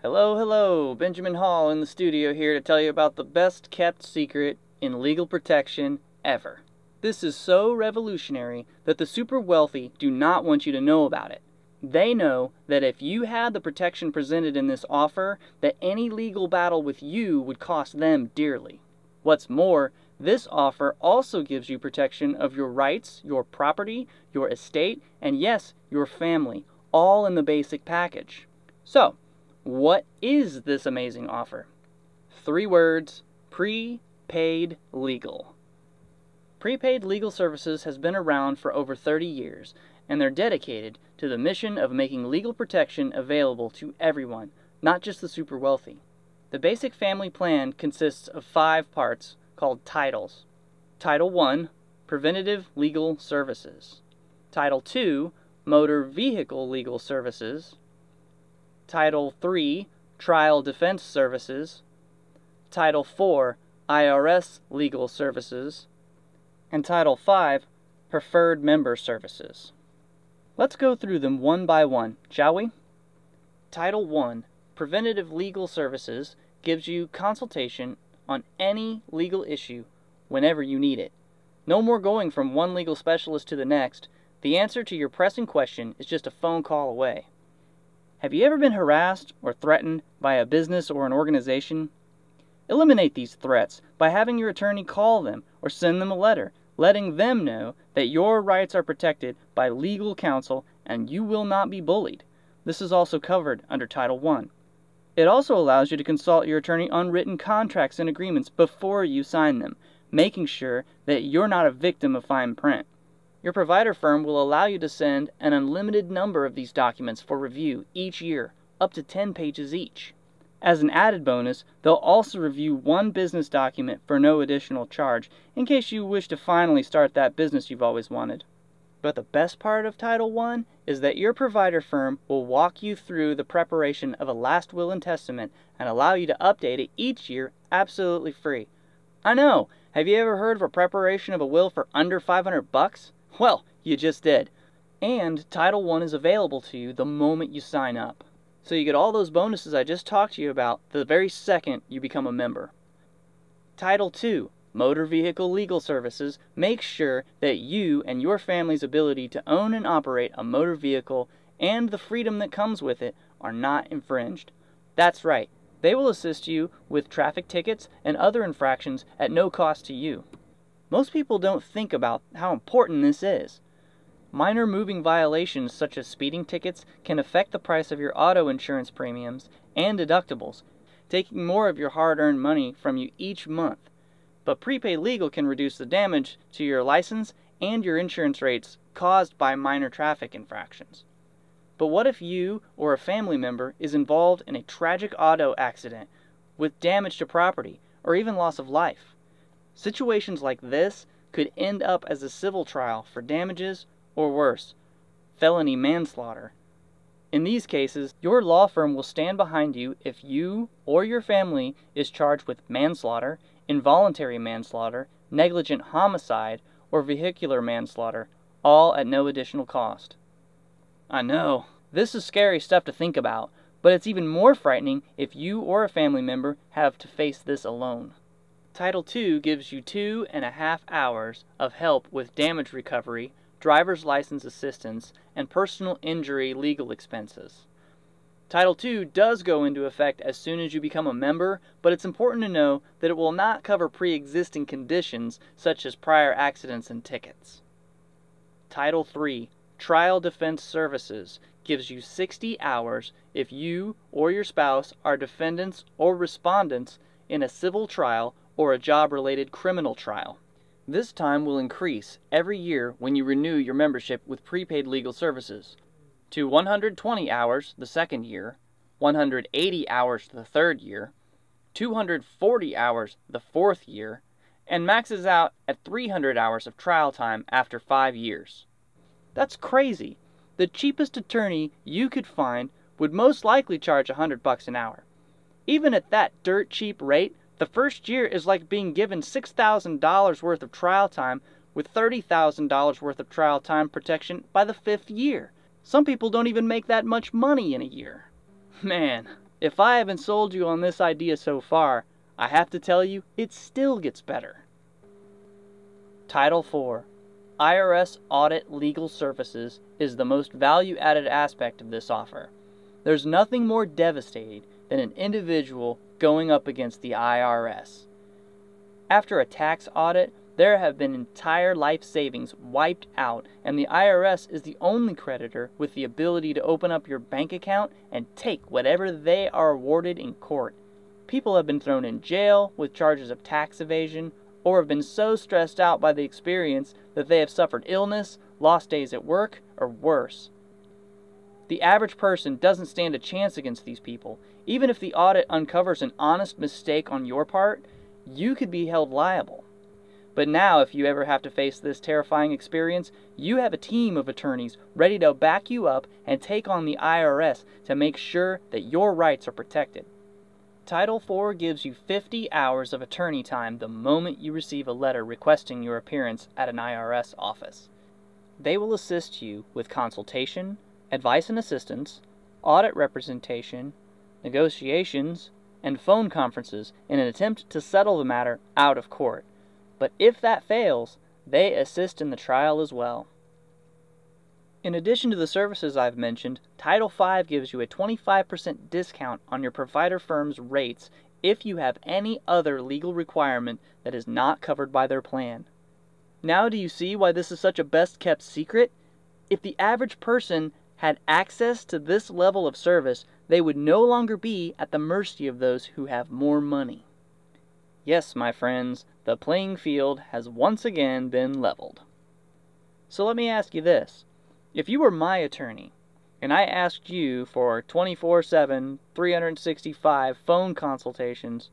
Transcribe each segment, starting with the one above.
Hello, hello, Benjamin Hall in the studio here to tell you about the best kept secret in legal protection ever. This is so revolutionary that the super wealthy do not want you to know about it. They know that if you had the protection presented in this offer, that any legal battle with you would cost them dearly. What's more, this offer also gives you protection of your rights, your property, your estate, and yes, your family, all in the basic package. So, what is this amazing offer? 3 words: prepaid legal. Prepaid legal services has been around for over 30 years, and they're dedicated to the mission of making legal protection available to everyone, not just the super wealthy. The basic family plan consists of 5 parts called titles. Title 1, Preventative Legal Services. Title 2, Motor Vehicle Legal Services. Title 3, Trial Defense Services. Title 4, IRS Legal Services. And Title 5, Preferred Member Services. Let's go through them one by one, shall we? Title 1, Preventative Legal Services, gives you consultation on any legal issue whenever you need it. No more going from one legal specialist to the next. The answer to your pressing question is just a phone call away. Have you ever been harassed or threatened by a business or an organization? Eliminate these threats by having your attorney call them or send them a letter, letting them know that your rights are protected by legal counsel and you will not be bullied. This is also covered under Title 1. It also allows you to consult your attorney on written contracts and agreements before you sign them, making sure that you're not a victim of fine print. Your provider firm will allow you to send an unlimited number of these documents for review each year, up to 10 pages each. As an added bonus, they'll also review 1 business document for no additional charge, in case you wish to finally start that business you've always wanted. But the best part of Title 1 is that your provider firm will walk you through the preparation of a last will and testament and allow you to update it each year absolutely free. I know! Have you ever heard of a preparation of a will for under $500? Well, you just did. And Title 1 is available to you the moment you sign up. So you get all those bonuses I just talked to you about the very second you become a member. Title 2, Motor Vehicle Legal Services, makes sure that you and your family's ability to own and operate a motor vehicle and the freedom that comes with it are not infringed. That's right, they will assist you with traffic tickets and other infractions at no cost to you. Most people don't think about how important this is. Minor moving violations such as speeding tickets can affect the price of your auto insurance premiums and deductibles, taking more of your hard-earned money from you each month. But prepaid legal can reduce the damage to your license and your insurance rates caused by minor traffic infractions. But what if you or a family member is involved in a tragic auto accident with damage to property or even loss of life? Situations like this could end up as a civil trial for damages or worse, felony manslaughter. In these cases, your law firm will stand behind you if you or your family is charged with manslaughter, involuntary manslaughter, negligent homicide, or vehicular manslaughter, all at no additional cost. I know, this is scary stuff to think about, but it's even more frightening if you or a family member have to face this alone. Title 2 gives you 2.5 hours of help with damage recovery, driver's license assistance, and personal injury legal expenses. Title 2 does go into effect as soon as you become a member, but it's important to know that it will not cover pre-existing conditions such as prior accidents and tickets. Title 3, Trial Defense Services, gives you 60 hours if you or your spouse are defendants or respondents in a civil trial or a job-related criminal trial. This time will increase every year when you renew your membership with prepaid legal services to 120 hours the second year, 180 hours the third year, 240 hours the fourth year, and maxes out at 300 hours of trial time after 5 years. That's crazy. The cheapest attorney you could find would most likely charge $100 an hour. Even at that dirt cheap rate, the first year is like being given $6,000 worth of trial time with $30,000 worth of trial time protection by the 5th year. Some people don't even make that much money in a year. Man, If I haven't sold you on this idea so far, I have to tell you, it still gets better. Title IV. IRS Audit Legal Services is the most value-added aspect of this offer. There's nothing more devastating than an individual going up against the IRS. After a tax audit, there have been entire life savings wiped out, and the IRS is the only creditor with the ability to open up your bank account and take whatever they are awarded in court. People have been thrown in jail with charges of tax evasion, or have been so stressed out by the experience that they have suffered illness, lost days at work, or worse. The average person doesn't stand a chance against these people. Even if the audit uncovers an honest mistake on your part, you could be held liable. But now, if you ever have to face this terrifying experience, you have a team of attorneys ready to back you up and take on the IRS to make sure that your rights are protected. Title IV gives you 50 hours of attorney time the moment you receive a letter requesting your appearance at an IRS office. They will assist you with consultation, advice and assistance, audit representation, negotiations, and phone conferences in an attempt to settle the matter out of court. But if that fails, they assist in the trial as well. In addition to the services I've mentioned, Title V gives you a 25% discount on your provider firm's rates if you have any other legal requirement that is not covered by their plan. Now do you see why this is such a best-kept secret? If the average person had access to this level of service, they would no longer be at the mercy of those who have more money. Yes, my friends, the playing field has once again been leveled. So let me ask you this. If you were my attorney, and I asked you for 24/7, 365 phone consultations,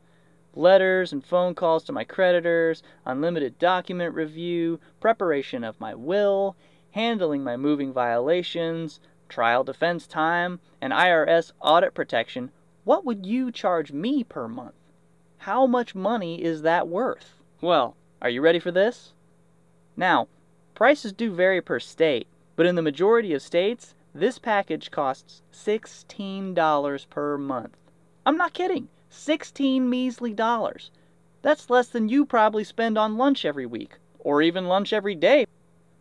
letters and phone calls to my creditors, unlimited document review, preparation of my will, handling my moving violations, trial defense time, and IRS audit protection, what would you charge me per month? How much money is that worth? Well, are you ready for this? Now, prices do vary per state, but in the majority of states, this package costs $16 per month. I'm not kidding, 16 measly dollars. That's less than you probably spend on lunch every week, or even lunch every day.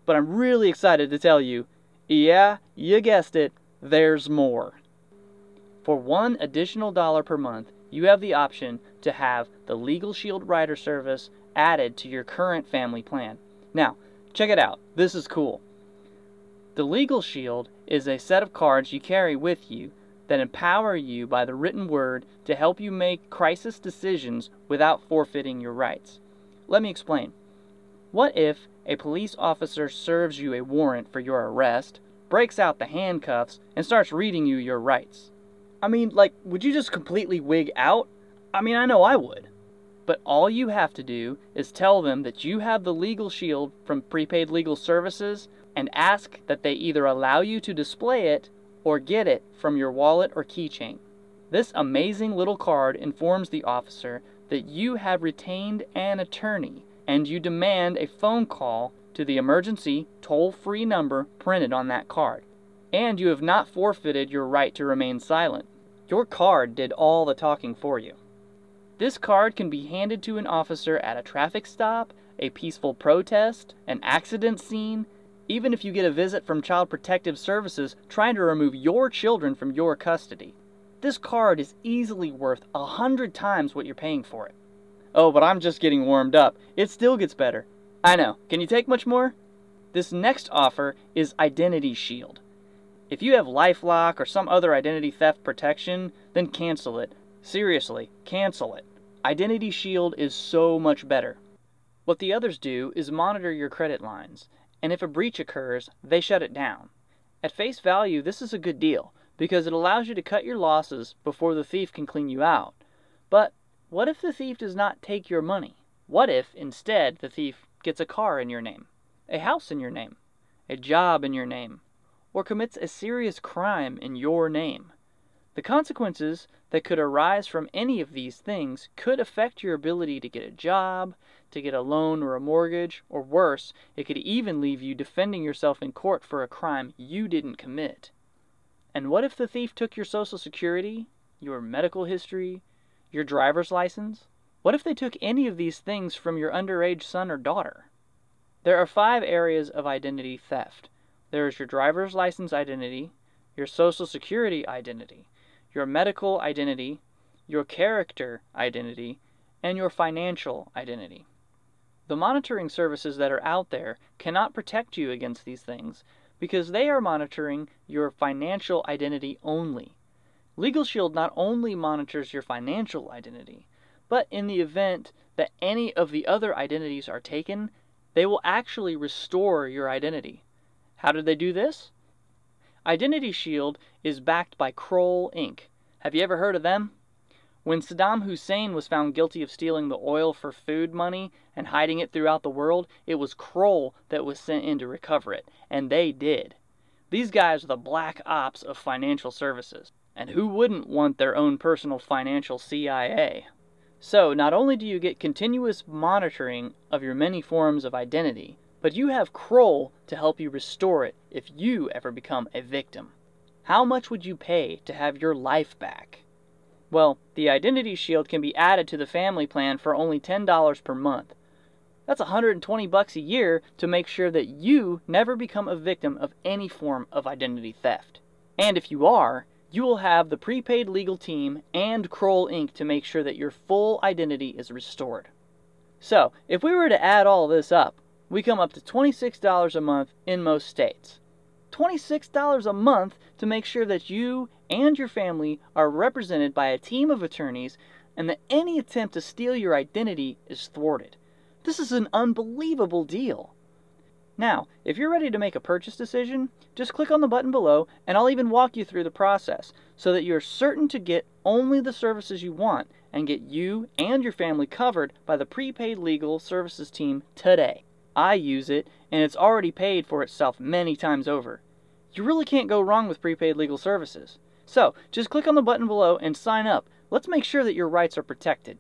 But I'm really excited to tell you, yeah, you guessed it, there's more. For $1 additional per month, you have the option to have the Legal Shield Rider Service added to your current family plan. Now, check it out. This is cool. The Legal Shield is a set of cards you carry with you that empower you by the written word to help you make crisis decisions without forfeiting your rights. Let me explain. What if a police officer serves you a warrant for your arrest, breaks out the handcuffs, and starts reading you your rights? I mean, would you just completely wig out? I mean, I know I would. But all you have to do is tell them that you have the Legal Shield from Prepaid Legal Services and ask that they either allow you to display it or get it from your wallet or keychain. This amazing little card informs the officer that you have retained an attorney and you demand a phone call to the emergency toll-free number printed on that card. And you have not forfeited your right to remain silent. Your card did all the talking for you. This card can be handed to an officer at a traffic stop, a peaceful protest, an accident scene, even if you get a visit from Child Protective Services trying to remove your children from your custody. This card is easily worth 100 times what you're paying for it. Oh, but I'm just getting warmed up. It still gets better. I know. Can you take much more? This next offer is Identity Shield. If you have LifeLock or some other identity theft protection, then cancel it. Seriously, cancel it. Identity Shield is so much better. What the others do is monitor your credit lines, and if a breach occurs, they shut it down. At face value, this is a good deal, because it allows you to cut your losses before the thief can clean you out. But what if the thief does not take your money? What if, instead, the thief gets a car in your name, a house in your name, a job in your name, or commits a serious crime in your name? The consequences that could arise from any of these things could affect your ability to get a job, to get a loan or a mortgage, or worse, it could even leave you defending yourself in court for a crime you didn't commit. And what if the thief took your Social Security, your medical history, your driver's license? What if they took any of these things from your underage son or daughter? There are 5 areas of identity theft. There is your driver's license identity, your social security identity, your medical identity, your character identity, and your financial identity. The monitoring services that are out there cannot protect you against these things because they are monitoring your financial identity only. Legal Shield not only monitors your financial identity, but in the event that any of the other identities are taken, they will actually restore your identity. How did they do this? Identity Shield is backed by Kroll Inc. Have you ever heard of them? When Saddam Hussein was found guilty of stealing the oil for food money and hiding it throughout the world, it was Kroll that was sent in to recover it, and they did. These guys are the black ops of financial services, and who wouldn't want their own personal financial CIA? So, not only do you get continuous monitoring of your many forms of identity, but you have Kroll to help you restore it if you ever become a victim. How much would you pay to have your life back? Well, the Identity Shield can be added to the family plan for only $10 per month. That's $120 a year to make sure that you never become a victim of any form of identity theft. And if you are, you will have the prepaid legal team and Kroll Inc. to make sure that your full identity is restored. So, if we were to add all this up, we come up to $26 a month in most states. $26 a month to make sure that you and your family are represented by a team of attorneys and that any attempt to steal your identity is thwarted. This is an unbelievable deal. Now, if you're ready to make a purchase decision, just click on the button below and I'll even walk you through the process so that you're certain to get only the services you want and get you and your family covered by the prepaid legal services team today. I use it and it's already paid for itself many times over. You really can't go wrong with prepaid legal services. So, just click on the button below and sign up. Let's make sure that your rights are protected.